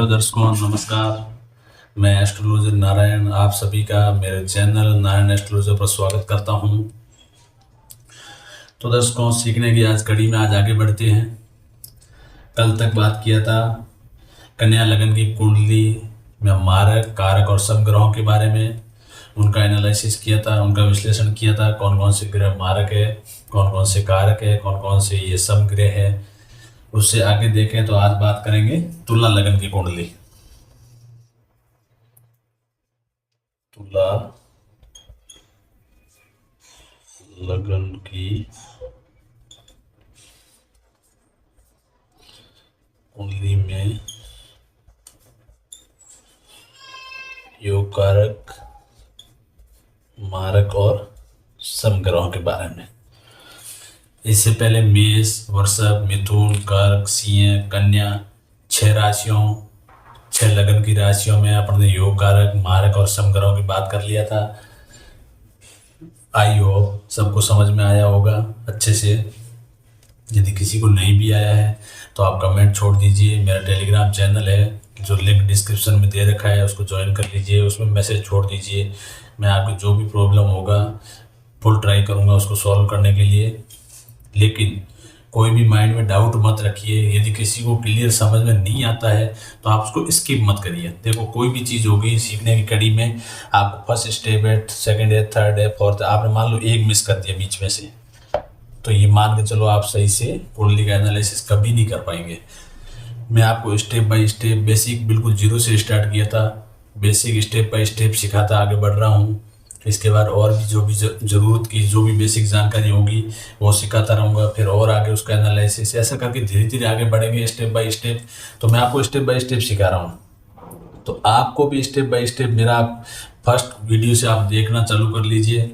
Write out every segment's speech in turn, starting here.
दर्शकों नमस्कार। मैं एस्ट्रोलॉजर नारायण आप सभी का मेरे चैनल नारायण एस्ट्रोलॉजर पर स्वागत करता हूं। तो दर्शकों सीखने की आज कड़ी में आज आगे बढ़ते हैं। कल तक बात किया था कन्या लगन की कुंडली में मारक कारक और सब ग्रहों के बारे में, उनका एनालिसिस किया था, उनका विश्लेषण किया था, कौन कौन से ग्रह मारक है, कौन कौन से कारक है, कौन कौन से ये सब ग्रह है। उससे आगे देखें तो आज बात करेंगे तुला लगन की कुंडली। तुला लगन की कुंडली में योग कारक मारक और सम ग्रहों के बारे में। इससे पहले मेष वृषभ मिथुन कर्क सिंह कन्या 6 राशियों 6 लगन की राशियों में अपन ने योग कारक मारक और सम ग्रहों की बात कर लिया था। आई होप सबको समझ में आया होगा अच्छे से। यदि किसी को नहीं भी आया है तो आप कमेंट छोड़ दीजिए। मेरा टेलीग्राम चैनल है जो लिंक डिस्क्रिप्शन में दे रखा है, उसको ज्वाइन कर लीजिए, उसमें मैसेज छोड़ दीजिए। मैं आपको जो भी प्रॉब्लम होगा फुल ट्राई करूँगा उसको सॉल्व करने के लिए। लेकिन कोई भी माइंड में डाउट मत रखिए। यदि किसी को क्लियर समझ में नहीं आता है तो आप उसको स्किप मत करिए। देखो कोई भी चीज़ होगी सीखने की कड़ी में, आपको फर्स्ट स्टेप है, सेकंड है, थर्ड है, फोर्थ है, आपने मान लो एक मिस कर दिया बीच में से, तो ये मान के चलो आप सही से कुंडली का एनालिसिस कभी नहीं कर पाएंगे। मैं आपको स्टेप बाय स्टेप बेसिक बिल्कुल जीरो से स्टार्ट किया था, बेसिक स्टेप बाय स्टेप सिखाता आगे बढ़ रहा हूँ। इसके बाद और भी जो भी ज़रूरत की जो भी बेसिक जानकारी होगी वो सिखाता रहूँगा, फिर और आगे उसका एनालिसिस, ऐसा करके धीरे धीरे आगे बढ़ेंगे स्टेप बाय स्टेप। तो मैं आपको स्टेप बाय स्टेप सिखा रहा हूँ, तो आपको भी स्टेप बाय स्टेप मेरा आप फर्स्ट वीडियो से आप देखना चालू कर लीजिए।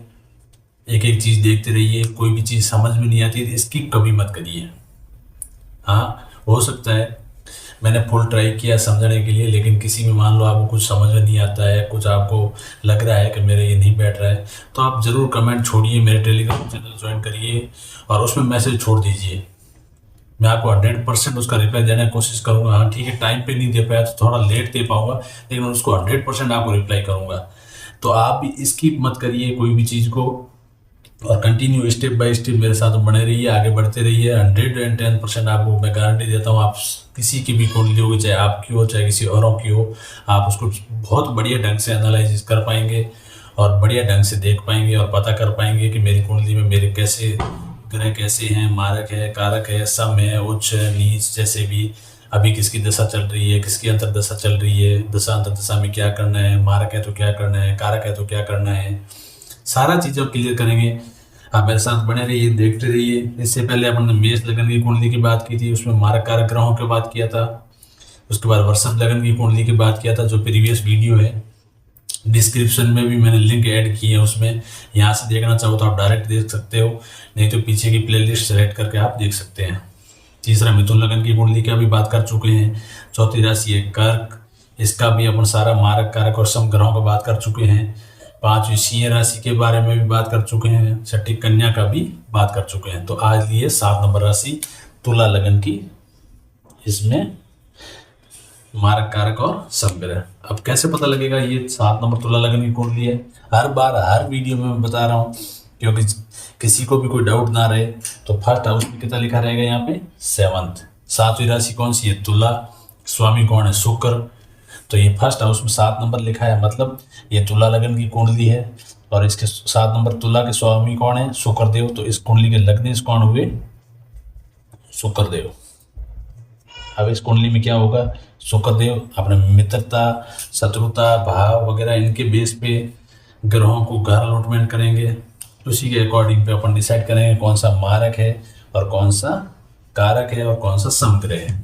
एक एक चीज़ देखते रहिए। कोई भी चीज़ समझ में नहीं आती तो स्किप कभी मत करिए। हाँ हो सकता है मैंने फुल ट्राई किया समझने के लिए, लेकिन किसी में मान लो आपको कुछ समझ में नहीं आता है, कुछ आपको लग रहा है कि मेरे ये नहीं बैठ रहा है, तो आप ज़रूर कमेंट छोड़िए, मेरे टेलीग्राम चैनल ज्वाइन करिए और उसमें मैसेज छोड़ दीजिए। मैं आपको 100% उसका रिप्लाई देने की कोशिश करूँगा। हाँ ठीक है, टाइम पे नहीं दे पाया तो थोड़ा लेट दे पाऊँगा, लेकिन उसको 100% आपको रिप्लाई करूँगा। तो आप भी स्किप मत करिए कोई भी चीज़ को और कंटिन्यू स्टेप बाय स्टेप मेरे साथ बने रहिए, आगे बढ़ते रहिए। 110% आपको मैं गारंटी देता हूँ। आप किसी की भी कुंडली होगी, चाहे आपकी हो चाहे किसी औरों की हो, आप उसको बहुत बढ़िया ढंग से एनालिसिस कर पाएंगे और बढ़िया ढंग से देख पाएंगे और पता कर पाएंगे कि मेरी कुंडली में मेरे कैसे ग्रह कैसे हैं, मारक है, कारक है, सम है, उच्च है, नीच, जैसे भी अभी किसकी दशा चल रही है, किसकी अंतर दशा चल रही है, दशा अंतर दशा में क्या करना है, मारक है तो क्या करना है, कारक है तो क्या करना है, सारा चीज़ें क्लियर करेंगे। आप मेरे साथ बने रहिए, देखते रहिए। इससे पहले अपन ने मेष लगन की कुंडली की बात की थी, उसमें मारक कारक ग्रहों की बात किया था। उसके बाद वृषभ लगन की कुंडली की बात किया था, जो प्रीवियस वीडियो है डिस्क्रिप्शन में भी मैंने लिंक ऐड की है, उसमें यहाँ से देखना चाहो तो आप डायरेक्ट देख सकते हो, नहीं तो पीछे की प्लेलिस्ट सेलेक्ट करके आप देख सकते हैं। तीसरा मिथुन लगन की कुंडली का भी बात कर चुके हैं। चौथी राशि है कर्क, इसका भी अपन सारा मारक कारक और सम ग्रहों का बात कर चुके हैं। 5वीं सिंह राशि के बारे में भी बात कर चुके हैं। 6ठी कन्या का भी बात कर चुके हैं। तो आज लिए 7 नंबर राशि तुला लगन की, इसमें मारक कारक और सम ग्रह। अब कैसे पता लगेगा ये 7 नंबर तुला लगन की कुंडली है? हर बार हर वीडियो में मैं बता रहा हूँ, क्योंकि किसी को भी कोई डाउट ना रहे। तो फर्स्ट हाउस में कितना लिखा रहेगा यहाँ पे 7th। 7वीं राशि कौन सी है? तुला। स्वामी कौन है? शुक्र। तो ये फर्स्ट हाउस में 7 नंबर लिखा है, मतलब ये तुला लगन की कुंडली है और इसके 7 नंबर तुला के स्वामी कौन है? शुक्रदेव। तो इस कुंडली के लग्नेश कौन हुए? शुक्रदेव। अब इस कुंडली में क्या होगा? शुक्रदेव अपने मित्रता शत्रुता भाव वगैरह इनके बेस पे ग्रहों को घर अलॉटमेंट करेंगे। उसी के अकॉर्डिंग पे अपन डिसाइड करेंगे कौन सा मारक है और कौन सा कारक है और कौन सा समग्रह है।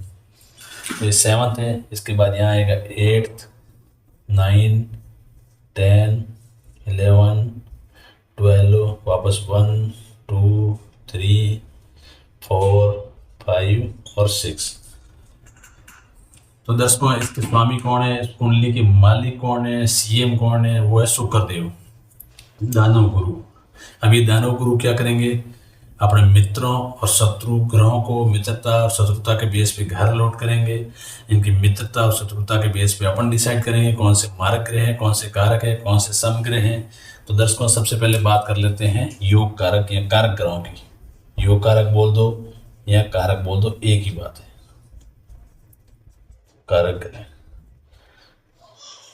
तो ये 7th है। इसके बाद यहाँ आएगा 8th 9 10 11 12 वापस 1 2 3 4 5 और 6। तो दर्शकों इसके स्वामी कौन है? कुंडली के मालिक कौन है? सीएम कौन है? वो है शुक्रदेव, दानव गुरु। अब ये दानव गुरु क्या करेंगे? अपने मित्रों और शत्रु ग्रहों को मित्रता और शत्रुता के बेस पे घर अलॉट करेंगे। इनकी मित्रता और शत्रुता के बेस पे अपन डिसाइड करेंगे कौन से मारक ग्रह हैं, कौन से कारक हैं, कौन से समग्रह हैं। तो दर्शकों, सबसे पहले बात कर लेते हैं योग कारक या कारक ग्रहों की। योग कारक बोल दो या कारक बोल दो, एक ही बात है, कारक ग्रह।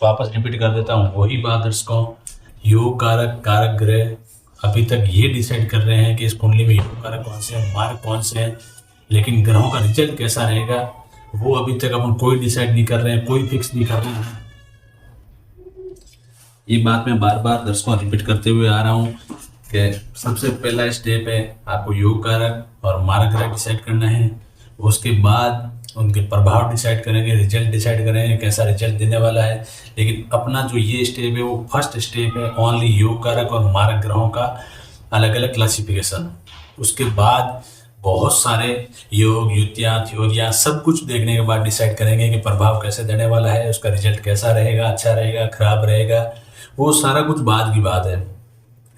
वापस रिपीट कर देता हूँ वही बात दर्शकों, योग कारक कारक ग्रह अभी तक ये डिसाइड कर रहे हैं कि इस कुंडली में योग कारक कौन से हैं, मार्ग कौन से हैं, लेकिन ग्रहों का रिजल्ट कैसा रहेगा वो अभी तक अपन कोई डिसाइड नहीं कर रहे हैं, कोई फिक्स नहीं कर रहे हैं। ये बात मैं बार बार दर्शकों रिपीट करते हुए आ रहा हूँ कि सबसे पहला स्टेप है आपको योग कारक और मारक ग्रह डिसाइड करना है। उसके बाद उनके प्रभाव डिसाइड करेंगे, रिजल्ट डिसाइड करेंगे कैसा रिजल्ट देने वाला है। लेकिन अपना जो ये स्टेप है वो फर्स्ट स्टेप है, ओनली योग कारक और मारक ग्रहों का अलग अलग क्लासिफिकेशन। उसके बाद बहुत सारे योग युक्तियाँ थ्योरियाँ सब कुछ देखने के बाद डिसाइड करेंगे कि प्रभाव कैसे देने वाला है, उसका रिजल्ट कैसा रहेगा, अच्छा रहेगा, खराब रहेगा, वो सारा कुछ बाद की बात है।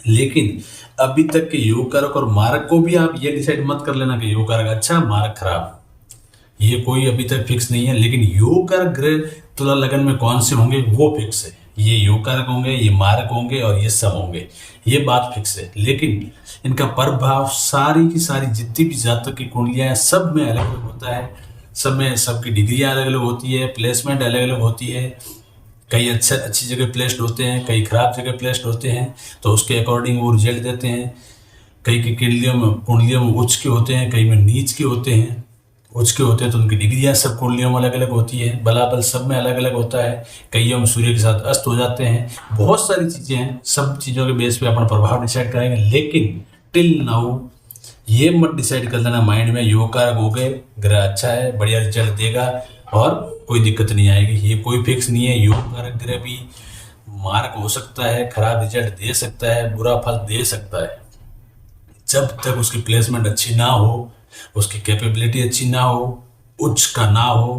लेकिन अभी तक के योग कारक और मारक को भी आप ये डिसाइड मत कर लेना कि योग कारक अच्छा मारक खराब, ये कोई अभी तक फिक्स नहीं है। लेकिन योग कारक ग्रह तुला लगन में कौन से होंगे वो फिक्स है, ये योग कारक होंगे, ये मारक होंगे और ये सब होंगे, ये बात फिक्स है। लेकिन इनका प्रभाव सारी की सारी जितनी भी जातक की कुंडलियां हैं सब में अलग अलग होता है, सब में सबकी डिग्रियां अलग अलग होती है, प्लेसमेंट अलग अलग होती है। कई अच्छी जगह प्लेस्ड होते हैं, कई खराब जगह प्लेस्ड होते हैं, तो उसके अकॉर्डिंग वो रिजल्ट देते हैं। कई की कुंडलियों में उच्च के होते हैं, कई में नीच के होते हैं। उच्च के होते हैं तो उनकी डिग्रियां सब कुंडलियों में अलग अलग होती है, बलाबल सब में अलग अलग होता है। कईयों में सूर्य के साथ अस्त हो जाते हैं, बहुत सारी चीज़ें हैं। सब चीज़ों के बेस पे अपन प्रभाव डिसाइड करेंगे। लेकिन टिल नाउ ये मत डिसाइड कर लेना माइंड में योग कारक हो गए, ग्रह अच्छा है, बढ़िया रिजल्ट देगा और कोई दिक्कत नहीं आएगी, ये कोई फिक्स नहीं है। योग कारक ग्रह भी मार्क हो सकता है, खराब रिजल्ट दे सकता है, बुरा फल दे सकता है। जब तक उसकी प्लेसमेंट अच्छी ना हो, उसकी कैपेबिलिटी अच्छी ना हो, उच्च का ना हो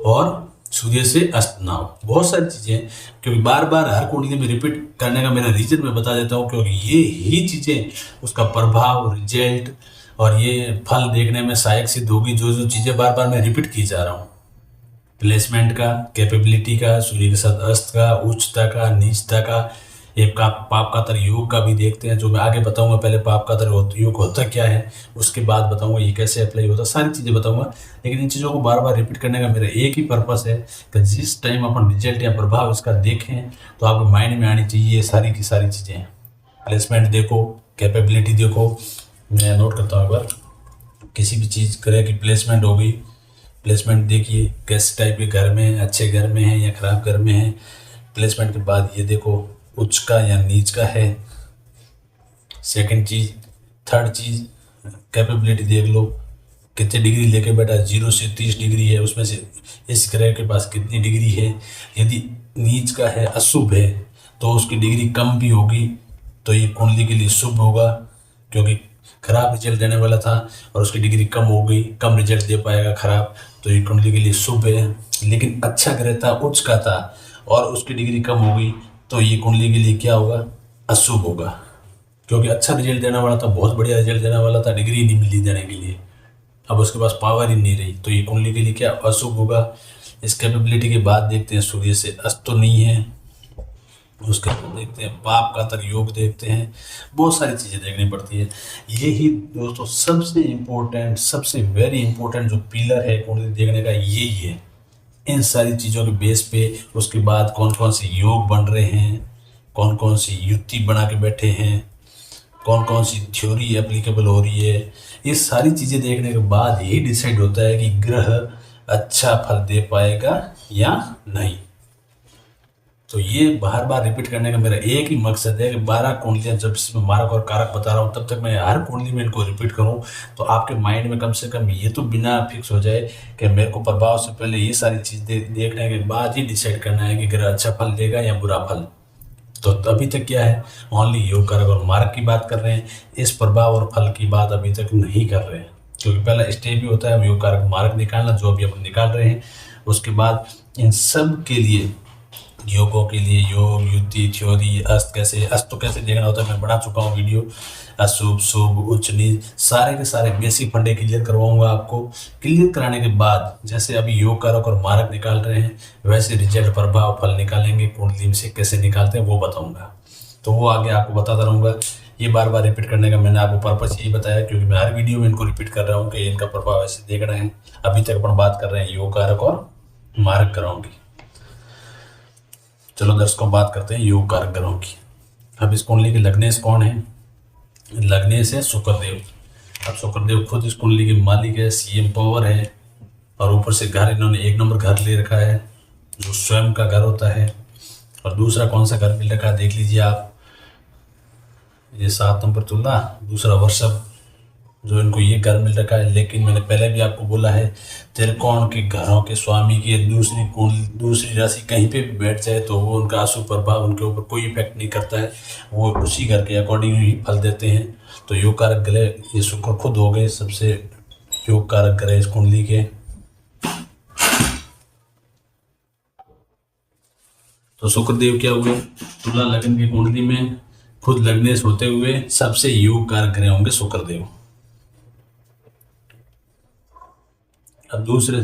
और सूर्य से अस्त ना हो, बहुत सारी चीज़ें हैं। क्योंकि बार बार हर कुंडली में रिपीट करने का मेरा रीजन मैं बता देता हूँ, क्योंकि ये ही चीज़ें उसका प्रभाव, रिजल्ट और ये फल देखने में सहायक सिद्ध होगी। जो जो चीज़ें बार बार मैं रिपीट की जा रहा हूँ, प्लेसमेंट का, कैपेबिलिटी का, सूर्य के साथ अस्त का, उच्चता का, नीचता का, एक का पाप का तर योग का भी देखते हैं, जो मैं आगे बताऊंगा। पहले पाप का तर योग होता क्या है, उसके बाद बताऊंगा ये कैसे अप्लाई होता है, सारी चीज़ें बताऊंगा। लेकिन इन चीज़ों को बार बार रिपीट करने का मेरा एक ही पर्पस है कि जिस टाइम अपन रिजल्ट या प्रभाव इसका देखें तो आपके माइंड में आनी चाहिए ये सारी की सारी चीज़ें। प्लेसमेंट देखो, कैपेबिलिटी देखो, मैं नोट करता हूँ एक बार। किसी भी चीज़ ग्रह की प्लेसमेंट हो गई, प्लेसमेंट देखिए कैसे टाइप के घर में है, अच्छे घर में है या खराब घर में है। प्लेसमेंट के बाद ये देखो उच्च का या नीच का है। सेकंड चीज़, थर्ड चीज़ कैपेबिलिटी देख लो, कितने डिग्री लेके बैठा, 0 से 30 डिग्री है, उसमें से इस ग्रह के पास कितनी डिग्री है। यदि नीच का है, अशुभ है, तो उसकी डिग्री कम भी होगी तो ये कुंडली के लिए शुभ होगा, क्योंकि खराब रिजल्ट देने वाला था और उसकी डिग्री कम हो गई, कम रिजल्ट दे पाएगा खराब, तो ये कुंडली के लिए शुभ है। लेकिन अच्छा ग्रह था, उच्च का था और उसकी डिग्री कम हो गई तो ये कुंडली के लिए क्या होगा, अशुभ होगा। क्योंकि अच्छा रिजल्ट देने वाला था, बहुत बढ़िया रिजल्ट देने वाला था, डिग्री नहीं मिली देने के लिए, अब उसके पास पावर ही नहीं रही, तो ये कुंडली के लिए क्या, अशुभ होगा। इस कैपेबिलिटी के बाद देखते हैं सूर्य से अस्त तो नहीं है, उसके बाद देखते हैं पाप का तर योग देखते हैं, बहुत सारी चीज़ें देखनी पड़ती है। यही दोस्तों सबसे इम्पोर्टेंट, सबसे वेरी इंपॉर्टेंट जो पिलर है कुंडली देखने का, यही है। इन सारी चीज़ों के बेस पे उसके बाद कौन कौन से योग बन रहे हैं, कौन कौन सी युक्ति बना के बैठे हैं, कौन कौन सी थ्योरी एप्लीकेबल हो रही है, ये सारी चीज़ें देखने के बाद यही डिसाइड होता है कि ग्रह अच्छा फल दे पाएगा या नहीं। तो ये बार बार रिपीट करने का मेरा एक ही मकसद है कि 12 कुंडलियाँ जब इसमें मारक और कारक बता रहा हूँ तब तक मैं हर कुंडली में इनको रिपीट करूँ, तो आपके माइंड में कम से कम ये तो बिना फिक्स हो जाए कि मेरे को प्रभाव से पहले ये सारी चीज़ देखने के बाद ही डिसाइड करना है कि ग्रह अच्छा फल देगा या बुरा फल। तो अभी तक क्या है, ओनली योग कारक और मारक की बात कर रहे हैं, इस प्रभाव और फल की बात अभी तक नहीं कर रहे हैं। क्योंकि पहला स्टेप भी होता है योग कारक मारक निकालना, जो अभी अपन निकाल रहे हैं। उसके बाद इन सब के लिए योगों के लिए योग, युति, थ्योरी, अस्त तो कैसे देखना होता है मैं बना चुका हूँ वीडियो। अशुभ, शुभ, उच्च नीच, सारे के सारे बेसिक फंडे क्लियर करवाऊंगा आपको। क्लियर कराने के बाद जैसे अभी योग कारक और मारक निकाल रहे हैं, वैसे रिजल्ट, प्रभाव, फल निकालेंगे, कुंडली में से कैसे निकालते हैं वो बताऊंगा। तो वो आगे आपको बताता रहूँगा। ये बार बार रिपीट करने का मैंने आपको पर्पस यही बताया, क्योंकि मैं हर वीडियो में इनको रिपीट कर रहा हूँ कि इनका प्रभाव ऐसे देख रहे हैं। अभी तक अपन बात कर रहे हैं योग कारक और मारक ग्रहों की। चलो दर्शकों, बात करते हैं योग कारक ग्रहों की। अब इस कुंडली के लग्नेश कौन है? लग्नेश है शुक्रदेव। अब शुक्रदेव खुद इस कुंडली के मालिक है, सीएम पावर है, और ऊपर से घर इन्होंने 1 नंबर घर ले रखा है, जो स्वयं का घर होता है। और दूसरा कौन सा घर मिल रखा है देख लीजिए आप, ये 7 नंबर तुला, दूसरा वर्षभ, जो इनको ये घर मिल रखा है। लेकिन मैंने पहले भी आपको बोला है, त्रिकोण के घरों के स्वामी की दूसरी राशि कहीं पे भी बैठ जाए तो वो उनका अशुभ प्रभाव उनके ऊपर कोई इफेक्ट नहीं करता है, वो उसी घर के अकॉर्डिंग ही फल देते हैं। तो योग कारक ग्रह ये शुक्र खुद हो गए सबसे योग कारक ग्रह इस कुंडली के। तो शुक्रदेव क्या हुए, तुला लग्न की कुंडली में खुद लग्नेश होते हुए सबसे योग कारक ग्रह होंगे शुक्रदेव। अब दूसरे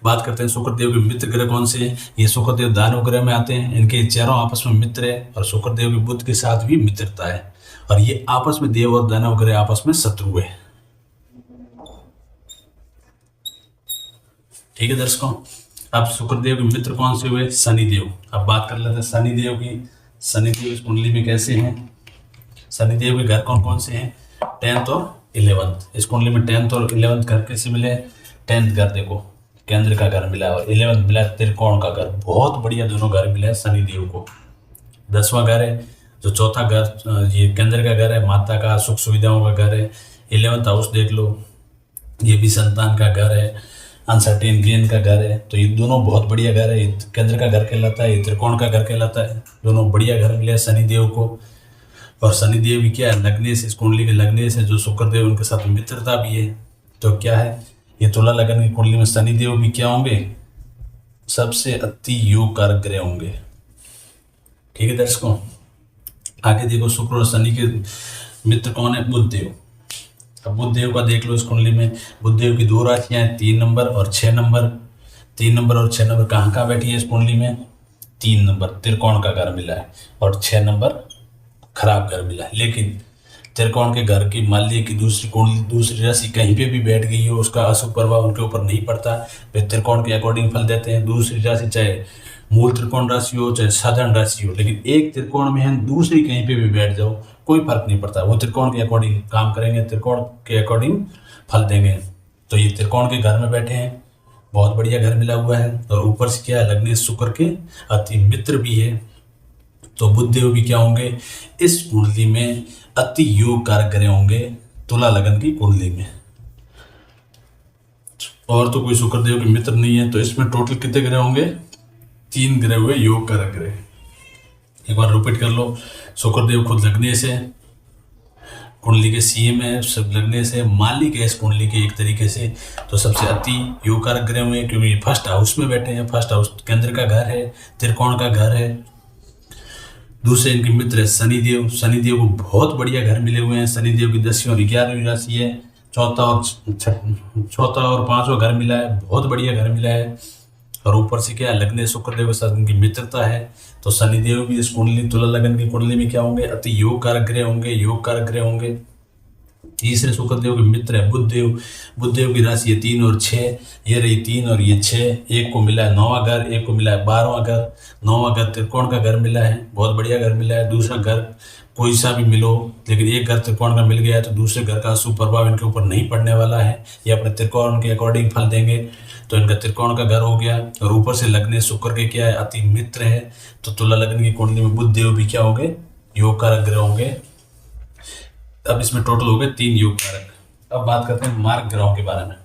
बात करते हैं शुक्रदेव के मित्र ग्रह कौन से हैं। ये शुक्रदेव दानव ग्रह में आते हैं, इनके चारों आपस में मित्र है, और शुक्रदेव के बुध के साथ भी मित्रता है, और ये आपस में देव और दानव ग्रह आपस में शत्रु है। ठीक है दर्शकों, अब शुक्रदेव के मित्र कौन से हुए? शनिदेव। अब बात कर लेते हैं शनिदेव की। शनिदेव इस कुंडली में कैसे हैं? शनिदेव के घर कौन कौन से हैं? 10th और 11th। इस कुंडली में 10th और 11th घर कैसे मिले? 10th घर देखो केंद्र का घर मिला, और 11th मिला त्रिकोण का घर। बहुत बढ़िया दोनों घर मिले हैं शनिदेव को। 10वां घर है जो चौथा घर, ये केंद्र का घर है, माता का सुख सुविधाओं का घर है। 11th हाउस देख लो, ये भी संतान का घर है, अनसर्टेन गेन का घर है। तो ये दोनों बहुत बढ़िया घर है। ये केंद्र का घर कहलाता है, ये त्रिकोण का घर कहलाता है। दोनों बढ़िया घर मिले शनिदेव को। और शनिदेव भी क्या है? लग्नेश, इस कुंडली के लग्नेश है, जो शुक्रदेव उनके साथ मित्रता भी है। तो क्या है, ये तुला लग्न की कुंडली में शनिदेव भी क्या होंगे? सबसे अति योग कारक ग्रह होंगे। ठीक है दर्शकों, आगे देखो शुक्र और शनि के मित्र कौन है? बुधदेव। अब बुधदेव का देख लो इस कुंडली में। बुधदेव की 2 राशियां हैं, 3 नंबर और 6 नंबर। 3 नंबर और 6 नंबर कहाँ कहाँ बैठी है इस कुंडली में? 3 नंबर त्रिकोण का घर मिला है, और 6 नंबर खराब घर मिला है। लेकिन त्रिकोण के घर की मान ली कि दूसरी कुंडली, दूसरी राशि कहीं पे भी बैठ गई हो, उसका अशुभ प्रभाव उनके ऊपर नहीं पड़ता। वे त्रिकोण के अकॉर्डिंग फल देते हैं। दूसरी राशि चाहे मूल त्रिकोण राशि हो चाहे साधारण राशि हो, लेकिन एक त्रिकोण में है, दूसरी कहीं पे भी बैठ जाओ कोई फर्क नहीं पड़ता, वो त्रिकोण के अकॉर्डिंग काम करेंगे, त्रिकोण के अकॉर्डिंग फल देंगे। तो ये त्रिकोण के घर में बैठे हैं, बहुत बढ़िया घर मिला हुआ है। और ऊपर से क्या है, लग्नेश शुक्र के अति मित्र भी है। तो बुधदेव भी क्या होंगे इस कुंडली में? अति योग कारक ग्रह होंगे तुला लगन की कुंडली में। और तो कोई शुक्रदेव के मित्र नहीं है। तो इसमें टोटल कितने ग्रह होंगे? 3 ग्रह हुए योग कारक ग्रह। एक बार रिपीट कर लो, शुक्रदेव खुद लग्नेश है, कुंडली के सीएम है, सब लग्नेश है, मालिक है इस कुंडली के एक तरीके से। तो सबसे अति योग कारक ग्रह हुए, क्योंकि फर्स्ट हाउस में बैठे हैं। फर्स्ट हाउस केंद्र का घर है, त्रिकोण का घर है। दूसरे इनके मित्र है शनिदेव। शनिदेव को बहुत बढ़िया घर मिले हुए हैं। शनिदेव की 10वीं और 11वीं राशि है। चौथा और 5वां घर मिला है, बहुत बढ़िया घर मिला है। और ऊपर से क्या है, लग्नेश शुक्रदेव के साथ इनकी मित्रता है। तो शनिदेव भी इस कुंडली तुला लगन की कुंडली में क्या होंगे? अति योग कारक ग्रह होंगे, योग कारक ग्रह होंगे। तीसरे शुक्रदेव के मित्र है बुधदेव। बुधदेव की राशि है 3 और 6। ये रही 3 और ये 6। एक को मिला है 9वां घर, एक को मिला है 12वां घर। 9वां घर त्रिकोण का घर मिला है, बहुत बढ़िया घर मिला है। दूसरा घर कोई सा भी मिलो, लेकिन एक घर त्रिकोण का मिल गया है तो दूसरे घर का अशुभ प्रभाव इनके ऊपर नहीं पड़ने वाला है। ये अपने त्रिकोण के अकॉर्डिंग फल देंगे। तो इनका त्रिकोण का घर हो गया। और ऊपर से लग्नेश शुक्र के क्या है, अति मित्र है। तो तुला लग्न की कुंडली में बुधदेव भी क्या होंगे? योग कारक ग्रह होंगे। अब इसमें टोटल हो गए 3 योग कारक। अब बात करते हैं मार्ग ग्रहों के बारे में।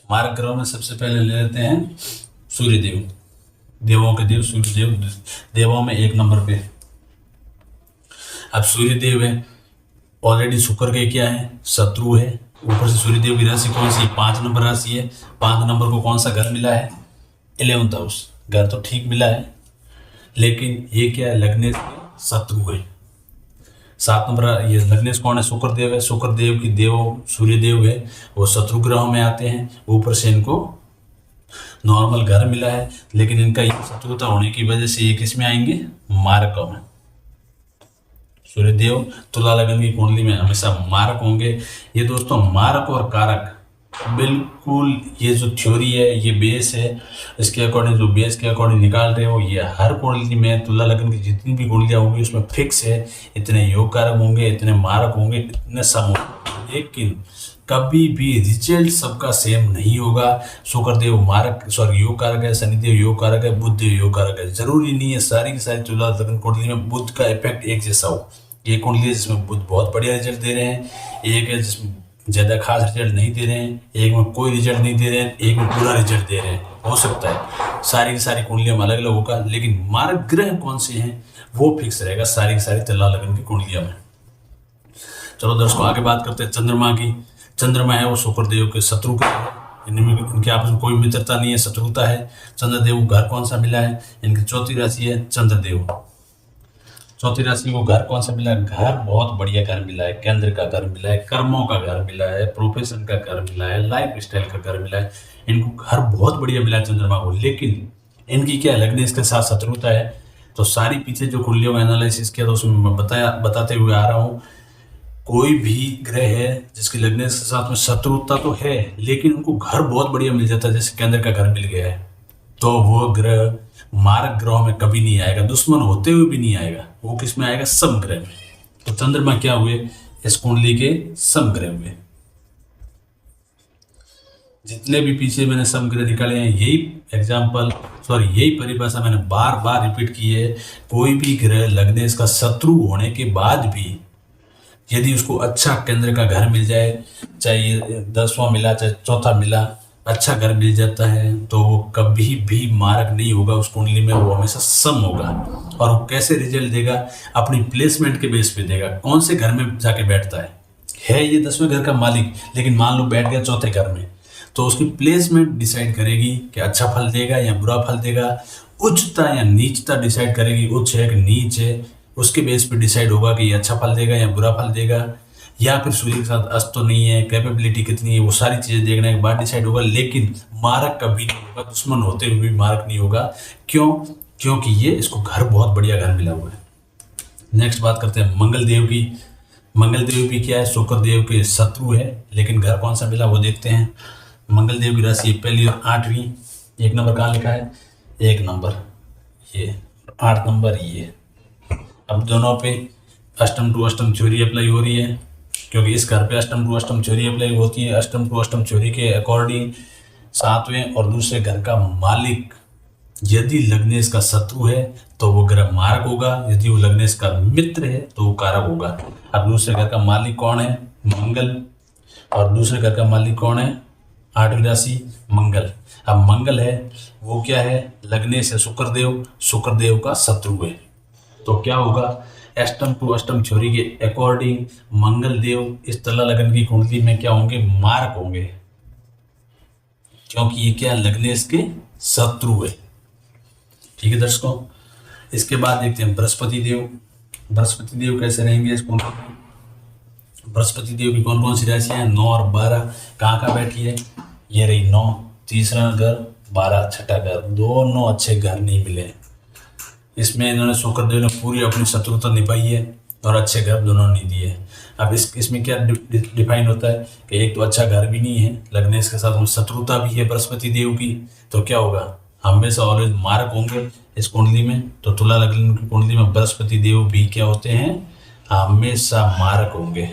मार्ग ग्रहों में सबसे पहले ले लेते हैं सूर्यदेव। देवों के देव सूर्यदेव, देवों में 1 नंबर पे। अब सूर्यदेव है, ऑलरेडी शुक्र के क्या है? शत्रु है। ऊपर से सूर्यदेव की राशि कौन सी, 5 नंबर राशि है। 5 नंबर को कौन सा घर मिला है, 11th हाउस। घर तो ठीक मिला है, लेकिन ये क्या है, लग्नेश के शत्रु है। 7 नंबर ये लग्नेश कौन है, शुक्रदेव है। शुक्रदेव की देव सूर्यदेव है, वो शत्रु ग्रहों में आते हैं। ऊपर से इनको नॉर्मल घर मिला है, लेकिन इनका ये शत्रुता होने की वजह से ये किस में आएंगे, मारकों में। सूर्यदेव तुला लगन की कुंडली में हमेशा मारक होंगे। ये दोस्तों मारक और कारक बिल्कुल, ये जो थ्योरी है, ये बेस है, इसके अकॉर्डिंग जो बेस के अकॉर्डिंग निकाल रहे हो, ये हर कुंडली में तुला लगन की जितनी भी कुंडलियां होंगी उसमें फिक्स है। इतने योग कारक होंगे, इतने मारक होंगे, इतने सम होंगे, लेकिन कभी भी रिजल्ट सबका सेम नहीं होगा। शुक्रदेव मारक योग कारक है, शनिदेव योग कारक है, बुध देव योग कारक है। जरूरी नहीं है सारी की सारी तुला लगन कुंडली में बुध का इफेक्ट एक जैसा हो। ये कुंडली है जिसमें बुध बहुत बढ़िया रिजल्ट दे रहे हैं, एक है जिसमें ज़्यादा खास रिजल्ट नहीं दे रहे हैं, एक में कोई रिजल्ट नहीं दे रहे हैं, एक में पूरा रिजल्ट दे रहे हैं। हो सकता है सारी की सारी कुंडलियों में अलग अलग होगा, लेकिन मारक ग्रह कौन से हैं वो फिक्स रहेगा सारी की सारी तुला लगन की कुंडलियों में। चलो दर्शकों आगे बात करते हैं चंद्रमा की। चंद्रमा है वो शुक्रदेव के शत्रु का है, इनके आपस में कोई मित्रता नहीं है, शत्रुता है। चंद्रदेव को घर कौन सा मिला है, इनकी चौथी राशि है चंद्रदेव। चौथी राशि को घर कौन सा मिला है, घर बहुत बढ़िया घर मिला है, केंद्र का घर मिला है, कर्मों का घर मिला है, प्रोफेशन का घर मिला है, लाइफ स्टाइल का घर मिला है। इनको घर बहुत बढ़िया मिला है चंद्रमा को, लेकिन इनकी क्या लगने इसके साथ शत्रुता है। तो सारी पीछे जो कुंडलियों का एनालिसिस किया तो उसमें मैं बताते हुए आ रहा हूँ, कोई भी ग्रह है जिसकी लगने के साथ में शत्रुता तो है, लेकिन उनको घर बहुत बढ़िया मिल जाता है, जैसे केंद्र का घर मिल गया है, तो वो ग्रह मारक ग्रहों में कभी नहीं आएगा, दुश्मन होते हुए भी नहीं आएगा। वो किस में आएगा, सम ग्रह में। तो चंद्रमा क्या हुए, इस कुंडली के सम ग्रह हुए। जितने भी पीछे मैंने सम ग्रह निकाले हैं, यही परिभाषा मैंने बार बार रिपीट की है। कोई भी ग्रह लगने इसका शत्रु होने के बाद भी यदि उसको अच्छा केंद्र का घर मिल जाए, चाहे 10वां मिला चाहे चौथा मिला, अच्छा घर मिल जाता है, तो वो कभी भी मारक नहीं होगा उस कुंडली में, वो हमेशा सम होगा। और वो कैसे रिजल्ट देगा, अपनी प्लेसमेंट के बेस पे देगा, कौन से घर में जाके बैठता है ये 10वें घर का मालिक, लेकिन मान लो बैठ गया चौथे घर में, तो उसकी प्लेसमेंट डिसाइड करेगी कि अच्छा फल देगा या बुरा फल देगा। उच्चता या नीचता डिसाइड करेगी, उच्च है कि नीच है, उसके बेस पे डिसाइड होगा कि ये अच्छा फल देगा या बुरा फल देगा। या फिर सूर्य के साथ अस्त तो नहीं है, कैपेबिलिटी कितनी है, वो सारी चीज़ें देखने के बाद डिसाइड होगा। लेकिन मारक कभी नहीं होगा, दुश्मन होते हुए भी मारक नहीं होगा। क्यों, क्योंकि ये इसको घर बहुत बढ़िया घर मिला हुआ है। नेक्स्ट बात करते हैं मंगल देव की। मंगल देव भी क्या है, शुक्र देव के शत्रु है, लेकिन घर कौन सा मिला वो देखते हैं। मंगल देव की राशि पहली और 8वीं, 1 नंबर कहाँ लिखा है, 1 नंबर ये, 8 नंबर ये। अब दोनों पे अष्टम टू अष्टम चोरी अप्लाई हो रही है, क्योंकि इस घर पे अष्टम टू अष्टम चोरी अप्लाई होती है। अष्टम टू अष्टम चोरी के अकॉर्डिंग 7वें और दूसरे घर का मालिक यदि लग्नेश का शत्रु है तो वो ग्रह मारक होगा, यदि वो लग्नेश का मित्र है तो वो कारक होगा। अब दूसरे घर का मालिक कौन है, मंगल, और दूसरे घर का मालिक कौन है, 8वीं राशि मंगल। अब मंगल है वो क्या है, लग्नेश है शुक्रदेव, शुक्रदेव का शत्रु है। तो क्या होगा, अष्टम टू अष्टम छोरी के अकॉर्डिंग मंगल देव इस तुला लगन की कुंडली में क्या होंगे, मारक होंगे, क्योंकि ये क्या लग्नेश के शत्रु है। ठीक है दर्शकों, इसके बाद देखते हैं बृहस्पति देव। बृहस्पति देव कैसे रहेंगे इस कुंडली में। बृहस्पति देव की कौन कौन सी राशियां हैं, 9 और 12 कहाँ बैठी है, ये रही 9 तीसरा घर, 12 छठा घर। दोनों अच्छे घर नहीं मिले इसमें, इन्होंने शुक्रदेव ने पूरी अपनी शत्रुता निभाई है और अच्छे घर दोनों नहीं दिए। अब इसमें क्या डिफाइन होता है कि एक तो अच्छा घर भी नहीं है, लग्नेश के साथ शत्रुता भी है बृहस्पति देव की, तो क्या होगा, हमेशा ऑलवेज मारक होंगे इस कुंडली में। तो तुला लग्न की कुंडली में बृहस्पति देव भी क्या होते हैं, हमेशा मारक होंगे।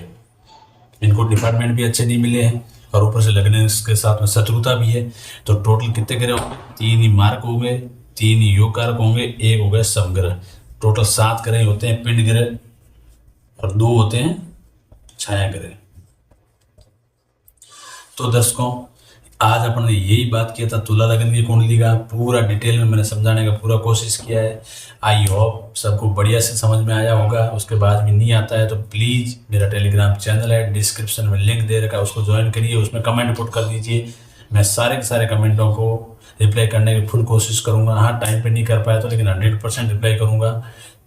इनको डिपार्टमेंट भी अच्छे नहीं मिले हैं और ऊपर से लग्नेश के साथ में शत्रुता भी है। तो टोटल कितने ग्रह होंगे, 3 ही मारक होंगे, 3 ही योग कारक होंगे, 1 हो गए समग्रह। टोटल 7 ग्रह होते हैं पिंड ग्रह और 2 होते हैं छाया ग्रह। तो दर्शकों आज अपन ने यही बात किया था तुला लगन की कुंडली का, पूरा डिटेल में मैंने समझाने का पूरा कोशिश किया है। आई होप सबको बढ़िया से समझ में आया होगा। उसके बाद भी नहीं आता है तो प्लीज़ मेरा टेलीग्राम चैनल है, डिस्क्रिप्शन में लिंक दे रखा है, उसको ज्वाइन करिए, उसमें कमेंट पुट कर दीजिए। मैं सारे के सारे कमेंटों को रिप्लाई करने की फुल कोशिश करूँगा। हाँ, टाइम पे नहीं कर पाया तो, लेकिन 100% रिप्लाई करूँगा।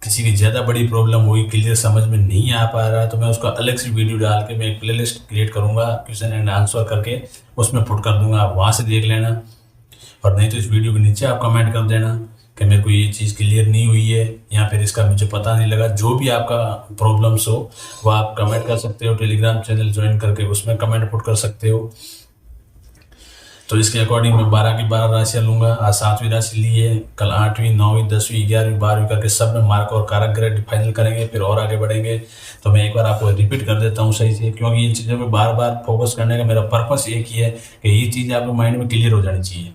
किसी की ज़्यादा बड़ी प्रॉब्लम हुई, क्लियर समझ में नहीं आ पा रहा, तो मैं उसका अलग से वीडियो डाल के मैं एक प्लेलिस्ट क्रिएट करूँगा, क्वेश्चन एंड आंसर करके उसमें पुट कर दूंगा, आप वहाँ से देख लेना। और नहीं तो इस वीडियो के नीचे आप कमेंट कर देना कि मेरे को ये चीज़ क्लियर नहीं हुई है या फिर इसका मुझे पता नहीं लगा। जो भी आपका प्रॉब्लम्स हो वो आप कमेंट कर सकते हो, टेलीग्राम चैनल ज्वाइन करके उसमें कमेंट पुट कर सकते हो। तो इसके अकॉर्डिंग मैं 12 की 12 राशियाँ लूँगा। आज 7वीं राशि ली है, कल 8वीं, 9वीं, 10वीं, 11वीं, 12वीं करके सब में मार्क और कारक ग्रह फाइनल करेंगे, फिर और आगे बढ़ेंगे। तो मैं एक बार आपको रिपीट कर देता हूँ सही से, क्योंकि इन चीज़ों पे बार बार फोकस करने का मेरा पर्पस एक ही है कि ये चीज़ आपके माइंड में क्लियर हो जानी चाहिए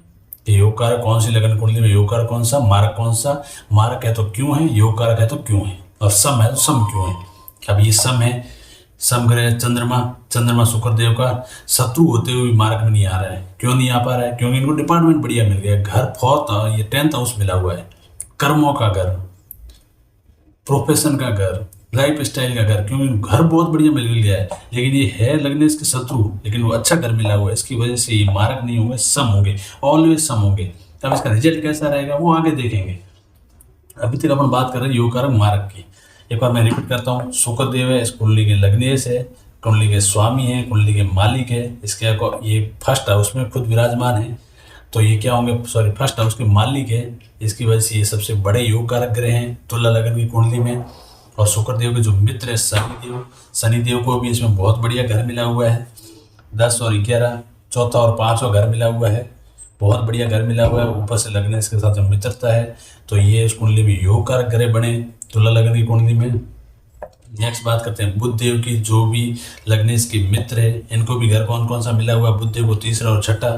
कि योग कारक कौन सी लगन कुंडली में, योग कारक कौन सा, मार्क कौन सा, मार्क है तो क्यों है, योग कारक है तो क्यों है, और सम है तो सम क्यों है। अब ये सम है, समग्रह चंद्रमा, चंद्रमा शुक्र देव का शत्रु होते हुए मार्ग में नहीं आ रहा है। क्यों नहीं आ पा रहा है? क्योंकि इनको डिपार्टमेंट बढ़िया मिल गया, घर 4th, ये 10th हाउस मिला हुआ है, कर्मों का घर, प्रोफेशन का घर, लाइफ स्टाइल का घर, क्योंकि घर बहुत बढ़िया मिल गया है। लेकिन ये है लगने इसके शत्रु, लेकिन वो अच्छा घर मिला हुआ है, इसकी वजह से ये मार्ग नहीं होंगे, सम होंगे, ऑलवेज सम होंगे। अब इसका रिजल्ट कैसा रहेगा वो आगे देखेंगे। अभी तक अपन बात कर रहे हैं योग कारक मार्ग की। एक बार मैं रिपीट करता हूँ, शुक्र देव है, इस कुंडली के लग्नेश है, कुंडली के स्वामी है, कुंडली के मालिक है, इसके ये फर्स्ट हाउस में खुद विराजमान है। तो ये क्या होंगे, सॉरी, फर्स्ट हाउस के मालिक है, इसकी वजह से ये सबसे बड़े योग कारक ग्रह हैं तुला लगन की कुंडली में। और शुक्र देव के जो मित्र है शनिदेव, शनिदेव को भी इसमें बहुत बढ़िया घर मिला हुआ है, 10 और 11, चौथा और 5वां घर मिला हुआ है, बहुत बढ़िया घर मिला हुआ है। ऊपर से लगने इसके साथ में मित्रता है, तो ये इस कुंडली में योग कारक ग्रह बने तुला लगन की कुंडली में। नेक्स्ट बात करते हैं बुध देव की, जो भी लग्नेश के मित्र है इनको भी घर कौन कौन सा मिला हुआ है। बुध देव को तीसरा और छठा,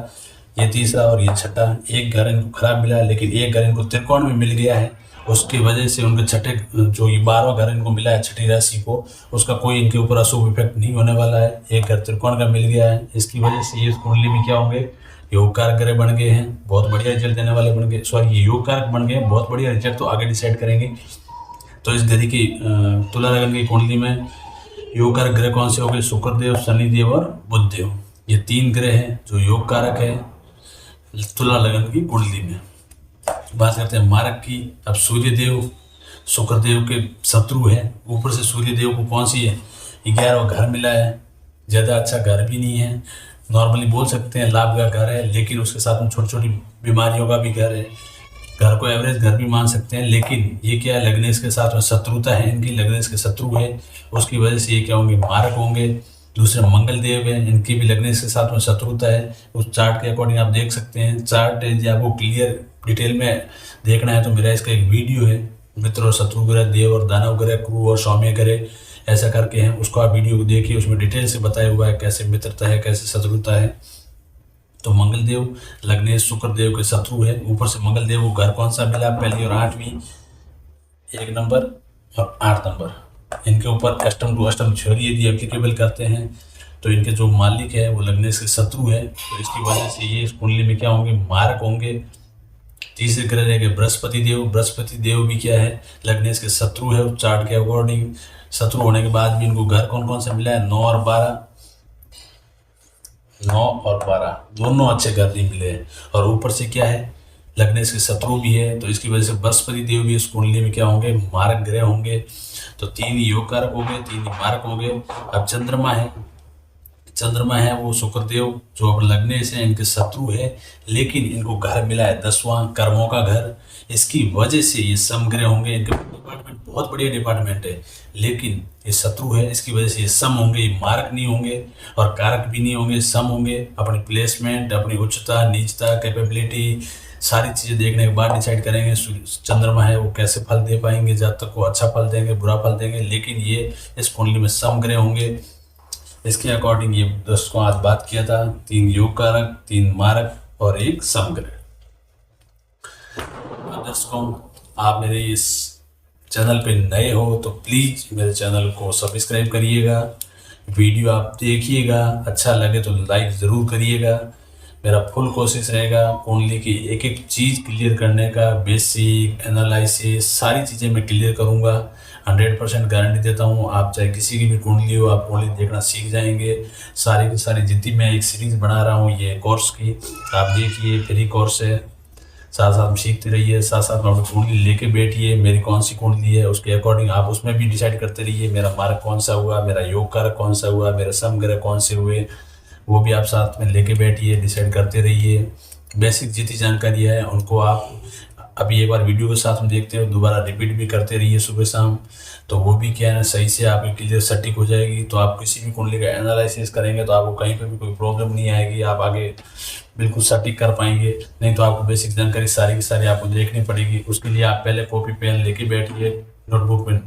ये तीसरा और ये छठा, एक घर इनको खराब मिला है, लेकिन एक घर इनको त्रिकोण में मिल गया है। उसकी वजह से उनके छठे, जो ये 12वां घर इनको मिला है छठी राशि को, उसका कोई इनके ऊपर अशुभ इफेक्ट नहीं होने वाला है। एक घर त्रिकोण का मिल गया है, इसकी वजह से ये कुंडली में क्या होंगे, योग कारक ग्रह बन गए हैं, बहुत बढ़िया रिजल्ट देने वाले बन गए, सॉरी ये योग कारक बन गए, बहुत बढ़िया रिजल्ट तो आगे डिसाइड करेंगे। तो इस गति की तुला लगन की कुंडली में योग कारक ग्रह कौन से हो गए, शुक्रदेव, शनिदेव और बुधदेव, ये 3 ग्रह हैं जो योग कारक है तुला लगन की कुंडली में। बात करते हैं मारक की। अब सूर्यदेव शुक्रदेव के शत्रु है, ऊपर से सूर्यदेव को कौन सी है, 11वां घर मिला है, ज़्यादा अच्छा घर भी नहीं है, नॉर्मली बोल सकते हैं लाभ का घर है, लेकिन उसके साथ में छोटी छोटी बीमारियों का भी घर है। घर को एवरेज घर भी मान सकते हैं, लेकिन ये क्या है, लग्नेश के साथ में शत्रुता है इनकी, लग्नेश के शत्रु है, उसकी वजह से ये क्या होंगे, मारक होंगे। दूसरे मंगल देव है, इनकी भी लग्नेश के साथ में शत्रुता है। उस चार्ट के अकॉर्डिंग आप देख सकते हैं। चार्ट यदि आपको क्लियर डिटेल में देखना है तो मेरा इसका एक वीडियो है, मित्र और शत्रु ग्रह, देव और दानव ग्रह, क्रू और सौम्य ग्रह, ऐसा करके हैं, उसको आप वीडियो को देखिए, उसमें डिटेल से बताया हुआ है कैसे मित्रता है, कैसे शत्रुता है। तो मंगल देव लग्नेश शुक्र देव के शत्रु है, ऊपर से मंगल देव को घर कौन सा मिला, पहली और 8वीं, 1 नंबर और 8 नंबर, इनके ऊपर अष्टम टू अष्टम छड़ी यदि एप्लीकेबल करते हैं तो इनके जो मालिक है वो लग्नेश के शत्रु है। तो इसकी वजह से ये इस कुंडली में क्या होंगे, मारक होंगे। तीसरे ग्रह रहेंगे बृहस्पति देव, बृहस्पति देव भी क्या है, लग्नेश के शत्रु है। उस चार्ट के अकॉर्डिंग शत्रु होने के बाद भी इनको घर कौन कौन सा मिला है, 9 और 12, 9 और 12 दोनों अच्छे घर नहीं मिले हैं। और ऊपर से क्या है, लग्नेश के शत्रु भी है, तो इसकी वजह से बृहस्पति देव भी इस कुंडली में क्या होंगे, मारक ग्रह होंगे। तो 3 योग कारक हो गए, 3 मारक हो गए। अब चंद्रमा है, चंद्रमा है वो शुक्रदेव जो अब लग्नेश है इनके शत्रु है, लेकिन इनको घर मिला है 10वां कर्मों का घर। इसकी वजह से ये समग्रह होंगे, इनके डिपार्टमेंट बहुत बढ़िया डिपार्टमेंट है, लेकिन ये शत्रु है, इसकी वजह से ये सम होंगे, ये मारक नहीं होंगे और कारक भी नहीं होंगे, सम होंगे। अपनी प्लेसमेंट, अपनी उच्चता, नीचता, कैपेबिलिटी, सारी चीज़ें देखने के बाद डिसाइड करेंगे चंद्रमा है वो कैसे फल दे पाएंगे, जब तक वो अच्छा फल देंगे, बुरा फल देंगे। लेकिन ये इस कुंडली में समग्रह होंगे। इसके अकॉर्डिंग ये दोस्तों आज बात किया था, 3 योग कारक, 3 मारक और 1 समग्रह। दर्शकों, आप मेरे इस चैनल पे नए हो तो प्लीज़ मेरे चैनल को सब्सक्राइब करिएगा, वीडियो आप देखिएगा, अच्छा लगे तो लाइक ज़रूर करिएगा। मेरा फुल कोशिश रहेगा कुंडली की एक एक चीज़ क्लियर करने का, बेसिक एनालिसिस सारी चीज़ें मैं क्लियर करूँगा। 100% गारंटी देता हूँ। आप चाहे किसी की भी कुंडली हो, आप कुंडली देखना सीख जाएंगे। सारी की सारी जितनी मैं एक सीरीज बना रहा हूँ ये कोर्स की, आप देखिए, फ्री कोर्स है। साथ साथ में सीखते रहिए, साथ साथ में अपनी कुंडली लेके बैठिए, मेरी कौन सी कुंडली है उसके अकॉर्डिंग आप उसमें भी डिसाइड करते रहिए, मेरा मार्ग कौन सा हुआ, मेरा योग कारक कौन सा हुआ, मेरे समग्रह कौन से हुए, वो भी आप साथ में लेके बैठिए, डिसाइड करते रहिए। बेसिक जितनी जानकारी है उनको आप अभी एक बार वीडियो के साथ में देखते हो, दोबारा रिपीट भी करते रहिए सुबह शाम, तो वो भी क्या है ना सही से आपकी क्लियर सटीक हो जाएगी। तो आप किसी भी कुंडली का एनालिसिस करेंगे तो आपको कहीं पे भी कोई प्रॉब्लम नहीं आएगी, आप आगे बिल्कुल सटीक कर पाएंगे। नहीं तो आपको बेसिक जानकारी सारी की सारी आपको देखनी पड़ेगी। उसके लिए आप पहले कॉपी पेन लेके बैठिए, नोटबुक में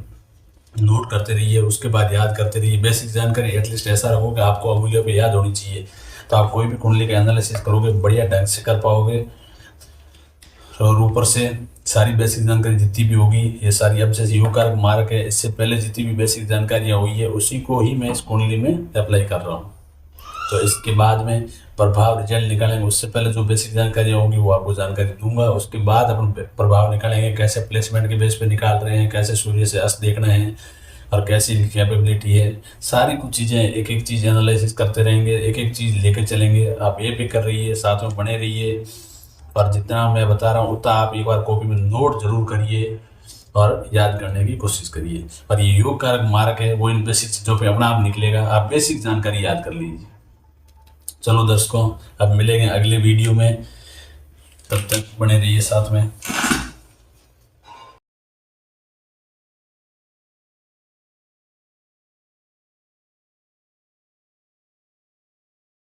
नोट करते रहिए, उसके बाद याद करते रहिए। बेसिक जानकारी एटलीस्ट ऐसा रखो कि आपको अमूल्य पे याद होनी चाहिए, तो आप कोई भी कुंडली का एनालिसिस करोगे बढ़िया ढंग से कर पाओगे। और ऊपर से सारी बेसिक जानकारी जितनी भी होगी ये सारी, अब जैसे योग कारक मार्क है, इससे पहले जितनी भी बेसिक जानकारियाँ हुई है उसी को ही मैं इस कुंडली में अप्लाई कर रहा हूँ। तो इसके बाद में प्रभाव रिजल्ट निकालेंगे, उससे पहले जो बेसिक जानकारियाँ होंगी वो आपको जानकारी दूंगा। उसके बाद अपन प्रभाव निकालेंगे, कैसे प्लेसमेंट के बेस पे निकाल रहे हैं, कैसे सूर्य से अस्त देखना है और कैसी कैपेबिलिटी है, सारी कुछ चीज़ें एक एक चीज़ एनालिसिस करते रहेंगे, एक एक चीज़ लेकर चलेंगे। आप ये भी कर रही है, साथ में बने रहिए, और जितना मैं बता रहा हूँ उतना आप एक बार कॉपी में नोट जरूर करिए और याद करने की कोशिश करिए। और ये योग कारक मार्क है वो इन बेसिक चीज़ों पे अपना आप निकलेगा, आप बेसिक जानकारी याद कर लीजिए। चलो दर्शकों, अब मिलेंगे अगले वीडियो में, तब तक बने रहिए साथ में।